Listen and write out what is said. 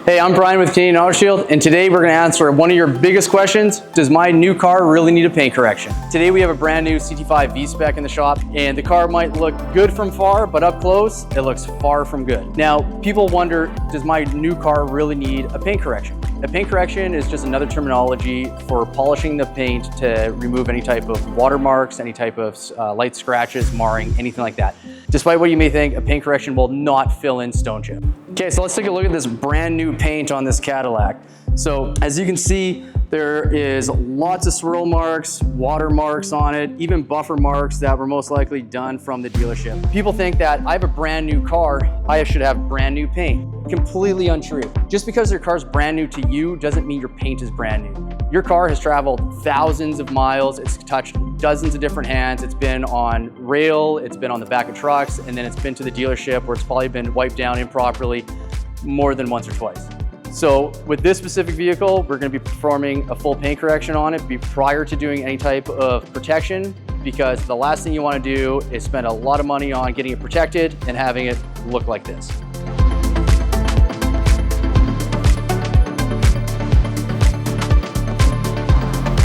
Hey, I'm Brian with Canadian Auto Shield, and today we're going to answer one of your biggest questions. Does my new car really need a paint correction? Today we have a brand new CT5 V-Spec in the shop, and the car might look good from far, but up close, it looks far from good. Now, people wonder, does my new car really need a paint correction? A paint correction is just another terminology for polishing the paint to remove any type of watermarks, any type of light scratches, marring, anything like that. Despite what you may think, a paint correction will not fill in stone chip. Okay, so let's take a look at this brand new paint on this Cadillac. So as you can see, there is lots of swirl marks, water marks on it, even buffer marks that were most likely done from the dealership. People think that I have a brand new car, I should have brand new paint. Completely untrue. Just because your car's brand new to you doesn't mean your paint is brand new. Your car has traveled thousands of miles, it's touched dozens of different hands, it's been on rail, it's been on the back of trucks, and then it's been to the dealership where it's probably been wiped down improperly more than once or twice. So with this specific vehicle, we're going to be performing a full paint correction on it prior to doing any type of protection, because the last thing you want to do is spend a lot of money on getting it protected and having it look like this.